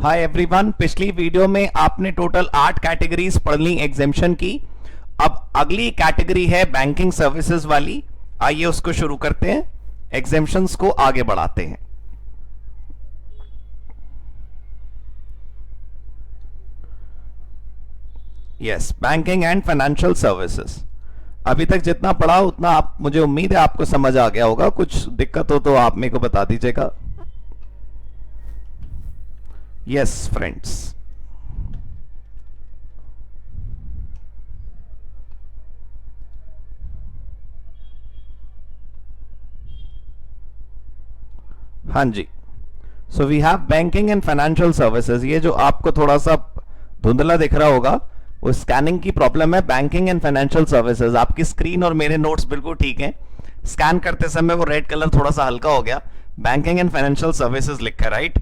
Hi everyone, पिछली video में आपने टोटल 8 कैटेगरीज पढ़ ली एग्जेम्पशन की। अब अगली कैटेगरी है बैंकिंग सर्विसेज वाली। आइए उसको शुरू करते हैं, एग्जेम्पशंस को आगे बढ़ाते हैं। Yes, banking and financial services. अभी तक जितना पढ़ा उतना आप, मुझे उम्मीद है आपको समझ आ गया होगा। कुछ दिक्कत हो तो आप मेरे को बता दीजिएगा। यस फ्रेंड्स, हाँ जी। So we have banking and financial services. ये जो आपको थोड़ा सा धुंधला दिख रहा होगा वो स्कैनिंग की प्रॉब्लम है। बैंकिंग एंड फाइनेंशियल सर्विसेज, आपकी स्क्रीन और मेरे नोट्स बिल्कुल ठीक हैं। स्कैन करते समय वो रेड कलर थोड़ा सा हल्का हो गया। बैंकिंग एंड फाइनेंशियल सर्विसेज लिखा है, राइट।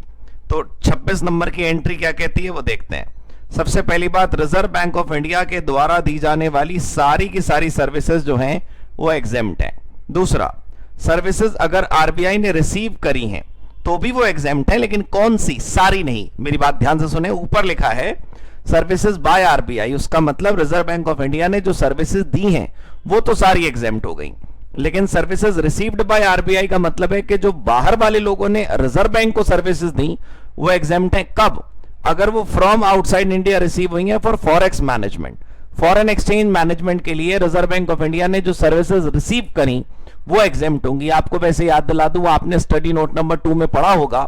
तो 26 नंबर की एंट्री क्या कहती है वो देखते हैं। सबसे पहली बात, रिजर्व बैंक ऑफ इंडिया के द्वारा दी जाने वाली सारी की सारी सर्विसेज जो हैं वो एग्जेम्प्ट हैं। दूसरा, सर्विसेज अगर आरबीआई ने रिसीव करी हैं तो भी वो एग्जेम्प्ट है, लेकिन कौन सी, सारी नहीं। मेरी बात ध्यान से सुने, ऊपर लिखा है सर्विसेज बाय आरबीआई, उसका मतलब रिजर्व बैंक ऑफ इंडिया ने जो सर्विसेज दी हैं वो तो सारी एग्जेम्प्ट हो गई, लेकिन सर्विसेज रिसीव्ड बाय आरबीआई का मतलब है कि जो बाहर वाले लोगों ने रिजर्व बैंक को सर्विसेज दी वो एग्जेम्प्ट है। कब? अगर वो फ्रॉम आउटसाइड इंडिया रिसीव हुई है for forex management, foreign exchange management के लिए रिजर्व बैंक ऑफ इंडिया ने जो सर्विसेज रिसीव करी वो एग्जेम्प्ट होंगी। आपको वैसे याद दिला दूं, आपने स्टडी नोट नंबर 2 में पढ़ा होगा,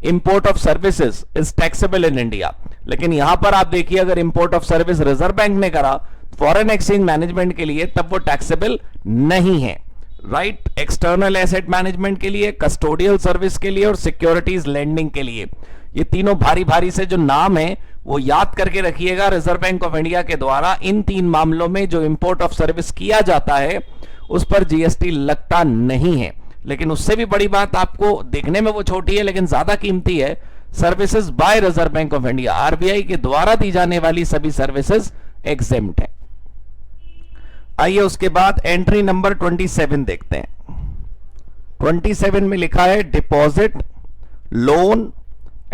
import of services is taxable in India. लेकिन यहां पर आप देखिए, अगर import of service reserve bank ने करा फॉरेन एक्सचेंज मैनेजमेंट के लिए, तब वो टैक्सेबल नहीं है, राइट। एक्सटर्नल एसेट मैनेजमेंट के लिए, कस्टोडियल सर्विस के लिए और सिक्योरिटीज लेंडिंग के लिए, ये तीनों भारी भारी से जो नाम है वो याद करके रखिएगा। रिजर्व बैंक ऑफ इंडिया के द्वारा इन 3 मामलों में जो इंपोर्ट ऑफ सर्विस किया जाता है उस पर जीएसटी लगता नहीं है। लेकिन उससे भी बड़ी बात, आपको देखने में वो छोटी है लेकिन ज्यादा कीमती है, services by reserve bank of India, RBI के द्वारा दी जाने वाली सभी सर्विसेज एग्जेम्प्ट है। आइए उसके बाद एंट्री नंबर 27 देखते हैं। 27 में लिखा है deposit, loan,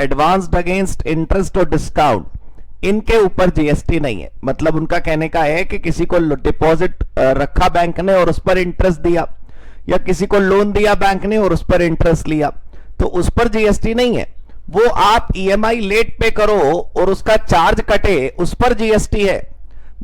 advanced against interest और डिस्काउंट, इनके ऊपर जीएसटी नहीं है। मतलब उनका कहने का है कि किसी को डिपॉजिट रखा बैंक ने और उस पर इंटरेस्ट दिया, या किसी को लोन दिया बैंक ने और उस पर इंटरेस्ट लिया, तो उस पर जीएसटी नहीं है। वो आप ईएमआई लेट पे करो और उसका चार्ज कटे, उस पर जीएसटी है।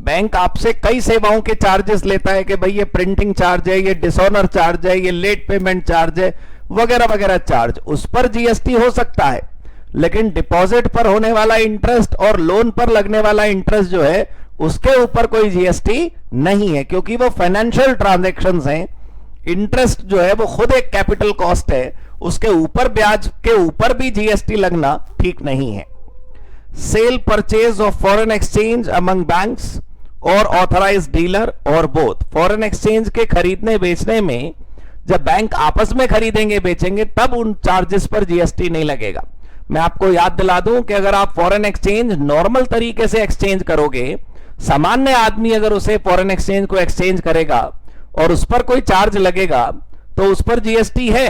बैंक आपसे कई सेवाओं के चार्जेस लेता है कि भाई ये प्रिंटिंग चार्ज है, ये डिसऑनर चार्ज है, ये लेट पेमेंट चार्ज है, वगैरह वगैरह चार्ज, उस पर जीएसटी हो सकता है। लेकिन डिपॉजिट पर होने वाला इंटरेस्ट और लोन पर लगने वाला इंटरेस्ट जो है उसके ऊपर कोई जीएसटी नहीं है, क्योंकि वो फाइनेंशियल ट्रांजैक्शंस हैं। इंटरेस्ट जो है वो खुद एक कैपिटल कॉस्ट है, उसके ऊपर ब्याज के ऊपर भी जीएसटी लगना ठीक नहीं है। Cell purchase of foreign exchange among banks और ऑथराइज डीलर और बोथ, फॉरेन एक्सचेंज के खरीदने बेचने में जब बैंक आपस में खरीदेंगे बेचेंगे तब उन चार्जेस पर जीएसटी नहीं लगेगा। मैं आपको याद दिला दूं कि अगर आप फॉरेन एक्सचेंज नॉर्मल तरीके से एक्सचेंज करोगे, सामान्य आदमी अगर उसे फॉरेन एक्सचेंज को एक्सचेंज करेगा और उस पर कोई चार्ज लगेगा तो उस पर जीएसटी है।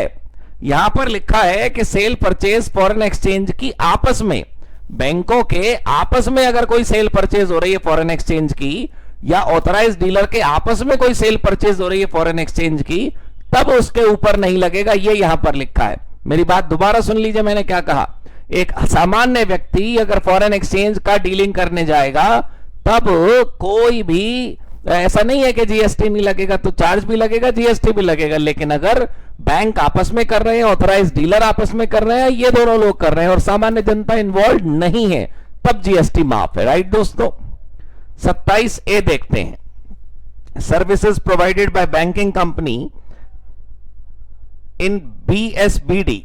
यहां पर लिखा है कि सेल परचेज फॉरेन एक्सचेंज की आपस में, बैंकों के आपस में अगर कोई सेल परचेज हो रही है फॉरेन एक्सचेंज की, या ऑथराइज डीलर के आपस में कोई सेल परचेज हो रही है फॉरेन एक्सचेंज की, तब उसके ऊपर नहीं लगेगा। ये यहां पर लिखा है। मेरी बात दोबारा सुन लीजिए, मैंने क्या कहा। एक सामान्य व्यक्ति अगर फॉरेन एक्सचेंज का डीलिंग करने जाएगा तब कोई भी ऐसा नहीं है कि जीएसटी नहीं लगेगा, तो चार्ज भी लगेगा, जीएसटी भी लगेगा। लेकिन अगर बैंक आपस में कर रहे हैं, ऑथराइज डीलर आपस में कर रहे हैं, ये दोनों लोग कर रहे हैं और सामान्य जनता इन्वॉल्व नहीं है, तब जीएसटी माफ है, राइट दोस्तों। 27A देखते हैं। Services provided by banking company in BSBD,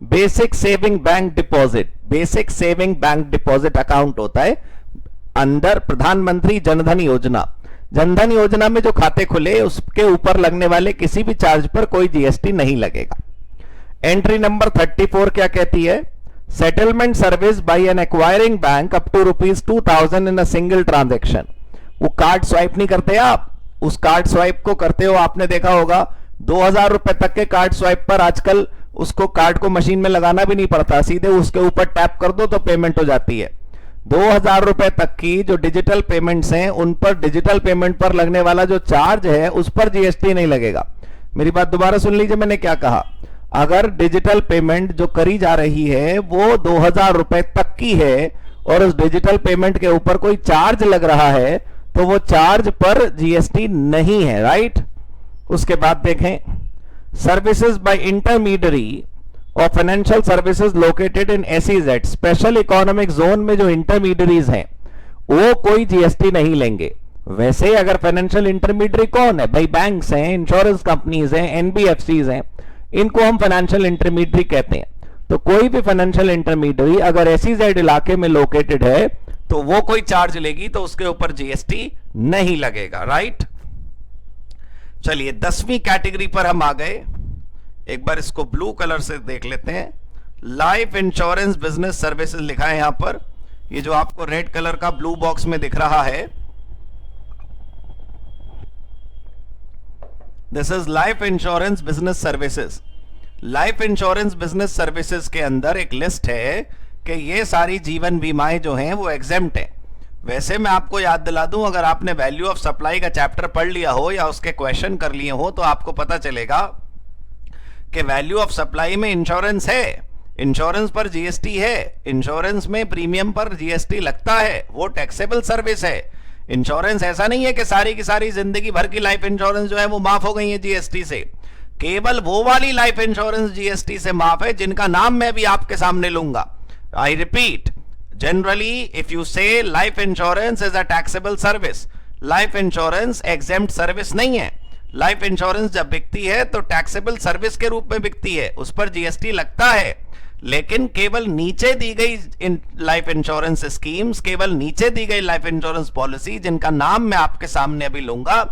basic saving bank deposit, basic saving bank deposit account होता है अंडर प्रधानमंत्री जनधन योजना। जनधन योजना में जो खाते खुले उसके ऊपर लगने वाले किसी भी चार्ज पर कोई जीएसटी नहीं लगेगा। एंट्री नंबर 34 क्या कहती है? Settlement service by an acquiring bank up to ₹2000 in a single transaction. वो कार्ड स्वाइप नहीं करते आप, उस कार्ड स्वाइप को करते हो, आपने देखा होगा 2000 रुपए तक के कार्ड स्वाइप पर आजकल उसको कार्ड को मशीन में लगाना भी नहीं पड़ता, सीधे उसके ऊपर टैप कर दो तो पेमेंट हो जाती है। 2000 रुपए तक की जो डिजिटल पेमेंट्स हैं उन पर डिजिटल पेमेंट पर लगने वाला जो चार्ज है उस पर जीएसटी नहीं लगेगा। मेरी बात दोबारा सुन लीजिए, मैंने क्या कहा। अगर डिजिटल पेमेंट जो करी जा रही है वो 2000 रुपए तक की है और उस डिजिटल पेमेंट के ऊपर कोई चार्ज लग रहा है तो वो चार्ज पर जीएसटी नहीं है, राइट। उसके बाद देखें, सर्विसेज बाय इंटरमीडियरी और financial services located in SEZ, special economic zone में जो इंटरमीडियरीज हैं वो कोई जीएसटी नहीं लेंगे। वैसे अगर फाइनेंशियल इंटरमीडियरी कौन है भाई, बैंक्स हैं, इंश्योरेंस कंपनीज हैं, एनबीएफसीज हैं, इनको हम फाइनेंशियल इंटरमीडियरी कहते हैं। तो कोई भी फाइनेंशियल इंटरमीडियरी अगर एसईजेड इलाके में लोकेटेड है तो वो कोई चार्ज लेगी तो उसके ऊपर जीएसटी नहीं लगेगा, राइट। चलिए 10वीं कैटेगरी पर हम आ गए। एक बार इसको ब्लू कलर से देख लेते हैं। लाइफ इंश्योरेंस बिजनेस सर्विसेज लिखा है यहां पर, ये जो आपको रेड कलर का ब्लू बॉक्स में दिख रहा है, this is life insurance business services. Life insurance business services के अंदर एक लिस्ट है कि ये सारी जीवन बीमाएं जो हैं वो एग्जेम्प्ट हैं। वैसे मैं आपको याद दिला दूं, अगर आपने वैल्यू ऑफ सप्लाई का चैप्टर पढ़ लिया हो या उसके क्वेश्चन कर लिए हो तो आपको पता चलेगा कि वैल्यू ऑफ सप्लाई में इंश्योरेंस है, इंश्योरेंस पर जीएसटी है, इंश्योरेंस में प्रीमियम पर जीएसटी लगता है, वो टैक्सेबल सर्विस है। इंश्योरेंस ऐसा नहीं है कि सारी की सारी जिंदगी भर की लाइफ इंश्योरेंस जो है वो माफ हो गई है जीएसटी से। केवल वो वाली लाइफ इंश्योरेंस जीएसटी से माफ है जिनका नाम मैं भी आपके सामने लूंगा। I repeat, generally if you say life insurance is a taxable service, life insurance exempt service नहीं है। लाइफ इंश्योरेंस जब बिकती है तो टैक्सेबल सर्विस के रूप में बिकती है, उस पर जीएसटी लगता है, लेकिन केवल नीचे दी गई लाइफ इंश्योरेंस स्कीम्स, केवल नीचे दी गई लाइफ इंश्योरेंस पॉलिसी जिनका नाम मैं आपके सामने अभी लूंगा,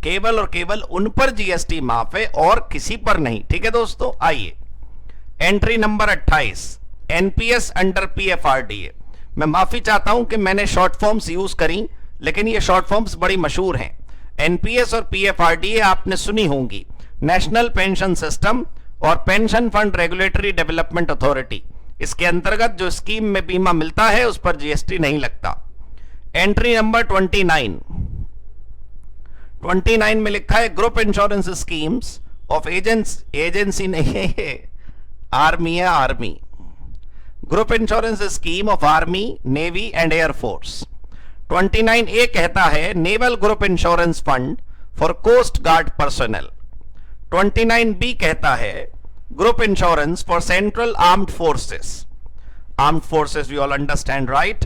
केवल और केवल उन पर जीएसटी माफ है और किसी पर नहीं। ठीक है दोस्तों, आइए entry number 28, NPS under PFRDA. मैं माफी चाहता हूं कि मैंने शॉर्ट फॉर्म्स यूज करी, लेकिन ये शॉर्ट फॉर्म्स बड़ी मशहूर हैं। एनपीएस और पीएफआरडीए आपने सुनी होंगी, नेशनल पेंशन सिस्टम और pension fund regulatory development authority. इसके अंतर्गत जो स्कीम में बीमा मिलता है उस पर जीएसटी नहीं लगता। एंट्री नंबर 29 में लिखा है group insurance schemes of agency नहीं है, आर्मी है, army. Group insurance scheme of army, navy and air force. 29A कहता है naval group insurance fund for coast guard personnel. 29B कहता है group insurance for central armed forces. Armed forces we all understand, right.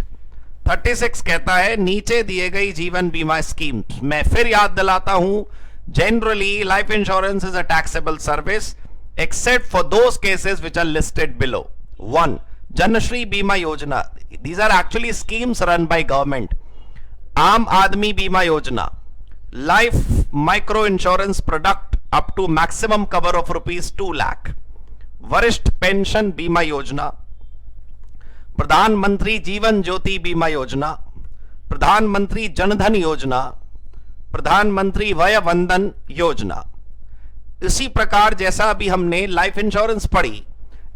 36 कहता है नीचे दिए गई जीवन बीमा स्कीम। मैं फिर याद दिलाता हूं, generally life insurance is a taxable service except for those cases which are listed below. 1, Janashree Bima Yojana, these are actually schemes run by government. आम Aadmi Bima Yojana, life micro insurance product up to maximum cover of ₹2 lakh, Varishtha pension बीमा योजना, प्रधानमंत्री जीवन ज्योति बीमा योजना, प्रधानमंत्री जनधन योजना, प्रधानमंत्री वय वंदन योजना। इसी प्रकार जैसा अभी हमने लाइफ इंश्योरेंस पढ़ी,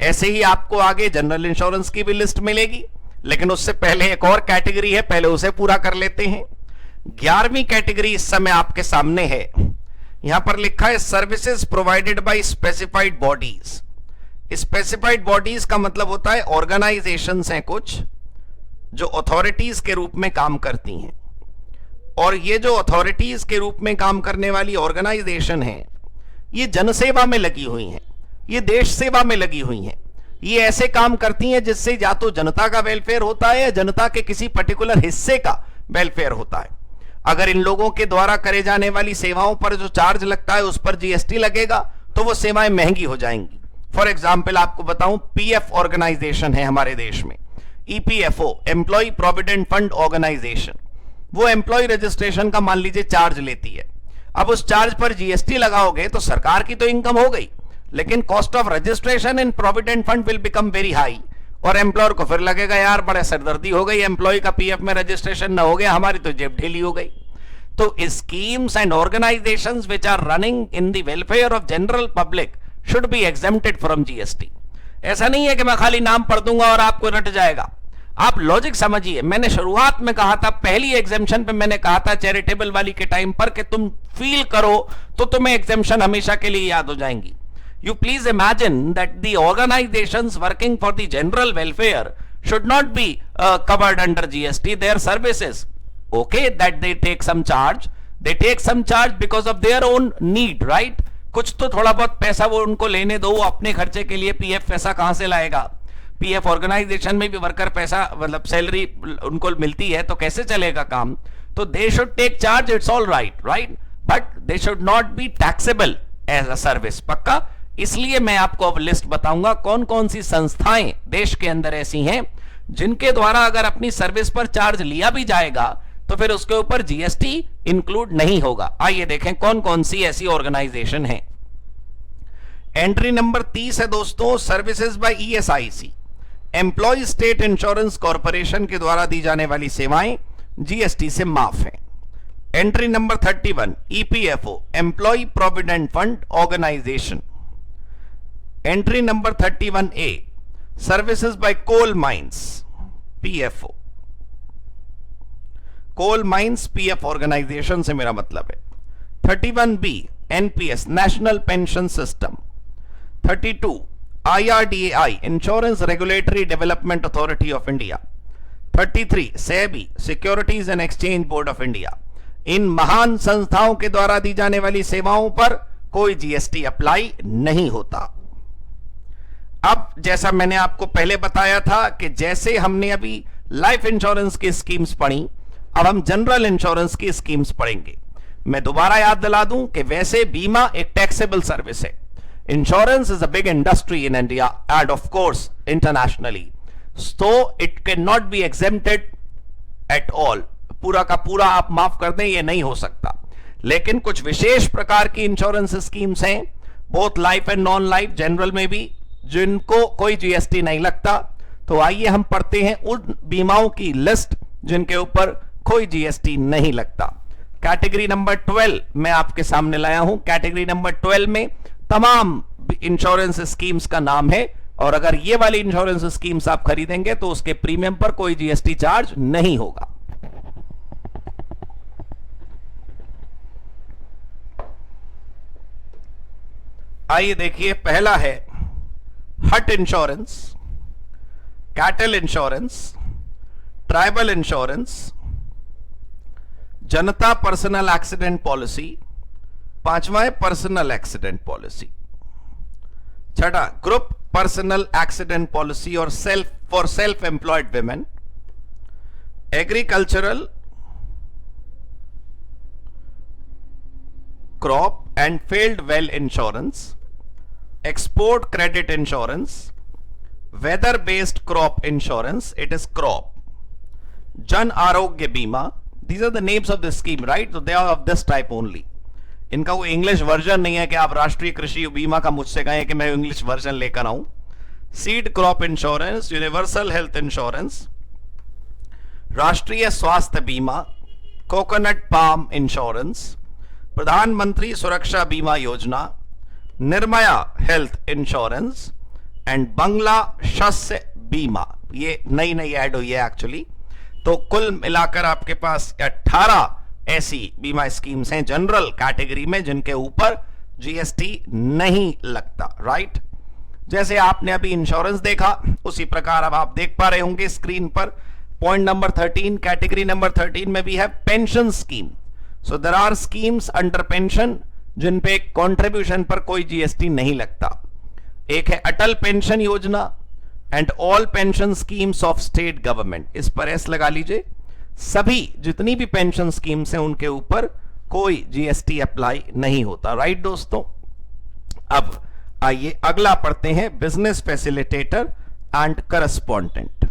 ऐसे ही आपको आगे जनरल इंश्योरेंस की भी लिस्ट मिलेगी, लेकिन उससे पहले एक और कैटेगरी है, पहले उसे पूरा कर लेते हैं। 11वीं कैटेगरी इस समय आपके सामने है। यहां पर लिखा है services provided by specified bodies. Specified bodies का मतलब होता है ऑर्गेनाइजेशंस हैं कुछ जो अथॉरिटीज के रूप में काम करती हैं, और ये जो अथॉरिटीज के रूप में काम करने वाली ऑर्गेनाइजेशन है ये जनसेवा में लगी हुई हैं, ये देश सेवा में लगी हुई हैं। ये ऐसे काम करती हैं जिससे या तो जनता का वेलफेयर होता है या जनता के किसी पर्टिकुलर हिस्से का वेलफेयर होता है। अगर इन लोगों के द्वारा करे जाने वाली सेवाओं पर जो चार्ज लगता है उस पर जीएसटी लगेगा तो वो सेवाएं महंगी हो जाएंगी। फॉर एग्जाम्पल आपको बताऊं, पीएफ ऑर्गेनाइजेशन है हमारे देश में, EPFO, employ provident fund organisation, वो एम्प्लॉय रजिस्ट्रेशन का मान लीजिए चार्ज लेती है। अब उस चार्ज पर जीएसटी लगाओगे तो सरकार की तो इनकम हो गई, लेकिन cost of registration in provident fund will become very high, और एम्प्लॉयर को फिर लगेगा यार बड़ा सरदर्दी हो गई, एम्प्लॉय का पीएफ में रजिस्ट्रेशन ना हो गया, हमारी तो जेब ढीली हो गई। तो schemes and organisations which are running in the welfare of general public should be exempted from GST. ऐसा नहीं है कि मैं खाली नाम पढ़ दूंगा और आपको रट जाएगा. आप लॉजिक समझिए. मैंने शुरुआत में कहा था, पहली एग्जेम्पशन पे मैंने कहा था चैरिटेबल वाली के टाइम पर, कि तुम फील करो तो तुम्हें एग्जेम्पशन हमेशा के लिए याद हो जाएंगी. You please imagine that the organizations working for the general welfare should not be covered under GST. Their services, okay, that they take some charge. They take some charge because of their own need, right? कुछ तो थोड़ा बहुत पैसा वो उनको लेने दो, अपने खर्चे के लिए. पीएफ पैसा कहां से लाएगा? पीएफ ऑर्गेनाइजेशन में भी वर्कर पैसा, मतलब सैलरी उनको मिलती है, तो कैसे चलेगा काम? तो they should take charge, it's all right, right, but they should not be taxable as a service. पक्का? इसलिए मैं आपको अब लिस्ट बताऊंगा कौन कौन सी संस्थाएं देश के अंदर ऐसी हैं जिनके द्वारा अगर अपनी सर्विस पर चार्ज लिया भी जाएगा तो फिर उसके ऊपर जीएसटी इंक्लूड नहीं होगा. आइए देखें कौन कौन सी ऐसी ऑर्गेनाइजेशन है. एंट्री नंबर 30 है दोस्तों, services by ESIC, employ state insurance corporation के द्वारा दी जाने वाली सेवाएं जीएसटी से माफ है. Entry number 31, EPFO, employ provident fund organisation. Entry number 31A, services by coal mines, PFO. Coal mines PF organisation से मेरा मतलब है. 31B, NPS, national pension system. 32, IRDAI, insurance regulatory development authority of India. 33, SEBI, securities and exchange board of India. इन महान संस्थाओं के द्वारा दी जाने वाली सेवाओं पर कोई जीएसटी अप्लाई नहीं होता. अब जैसा मैंने आपको पहले बताया था कि जैसे हमने अभी लाइफ इंश्योरेंस की स्कीम्स पढ़ी, अब हम जनरल इंश्योरेंस की स्कीम्स पढ़ेंगे. मैं दोबारा याद दिला दूं कि वैसे बीमा एक टैक्सेबल सर्विस है. Insurance is a big industry in India end of course internationally, so it can not be exempted at all. पूरा का पूरा आप माफ कर दें, ये नहीं हो सकता. लेकिन कुछ विशेष प्रकार की इंश्योरेंस स्कीम्स हैं, both life and non life, general में भी, जिनको कोई जीएसटी नहीं लगता. तो आइए हम पढ़ते हैं उन बीमाओं की लिस्ट जिनके ऊपर कोई जीएसटी नहीं लगता. कैटेगरी नंबर 12 मैं आपके सामने लाया हूं. कैटेगरी नंबर 12 में तमाम इंश्योरेंस स्कीम्स का नाम है, और अगर ये वाली इंश्योरेंस स्कीम्स आप खरीदेंगे तो उसके प्रीमियम पर कोई जीएसटी चार्ज नहीं होगा. आइए देखिए, पहला है hut insurance, cattle insurance, tribal insurance, Janata personal accident policy. पांचवा है पर्सनल एक्सीडेंट पॉलिसी. छठा ग्रुप पर्सनल एक्सीडेंट पॉलिसी और self employed women. Agricultural, crop and field well insurance, export credit insurance, weather based crop insurance, it is crop, Jan Arogya Bima. These are the names of the scheme, right? तो they are of this type only. इनका कोई English version नहीं है कि आप राष्ट्रीय कृषि बीमा का मुझसे कहें कि मैं इंग्लिश वर्जन लेकर आऊं. Seed crop insurance, universal health insurance, राष्ट्रीय स्वास्थ्य बीमा, कोकोनट पाम इंश्योरेंस, प्रधानमंत्री सुरक्षा बीमा योजना, निर्मया हेल्थ इंश्योरेंस एंड बंगला शस्य बीमा. ये नई नई ऐड हुई है एक्चुअली. तो कुल मिलाकर आपके पास 18 ऐसी बीमा स्कीम्स हैं जनरल कैटेगरी में जिनके ऊपर जीएसटी नहीं लगता, राइट? जैसे आपने अभी इंश्योरेंस देखा उसी प्रकार अब आप देख पा रहे होंगे स्क्रीन पर पॉइंट नंबर 13, कैटेगरी नंबर 13 में भी है pension scheme. So there are schemes under pension जिन पे कंट्रीब्यूशन पर कोई जीएसटी नहीं लगता. एक है Atal pension Yojana and all pension schemes of state government. इस पर एस लगा लीजिए. सभी जितनी भी पेंशन स्कीम्स हैं उनके ऊपर कोई जीएसटी अप्लाई नहीं होता, राइट दोस्तों? अब आइए अगला पढ़ते हैं, बिजनेस फैसिलिटेटर एंड करस्पॉन्डेंट.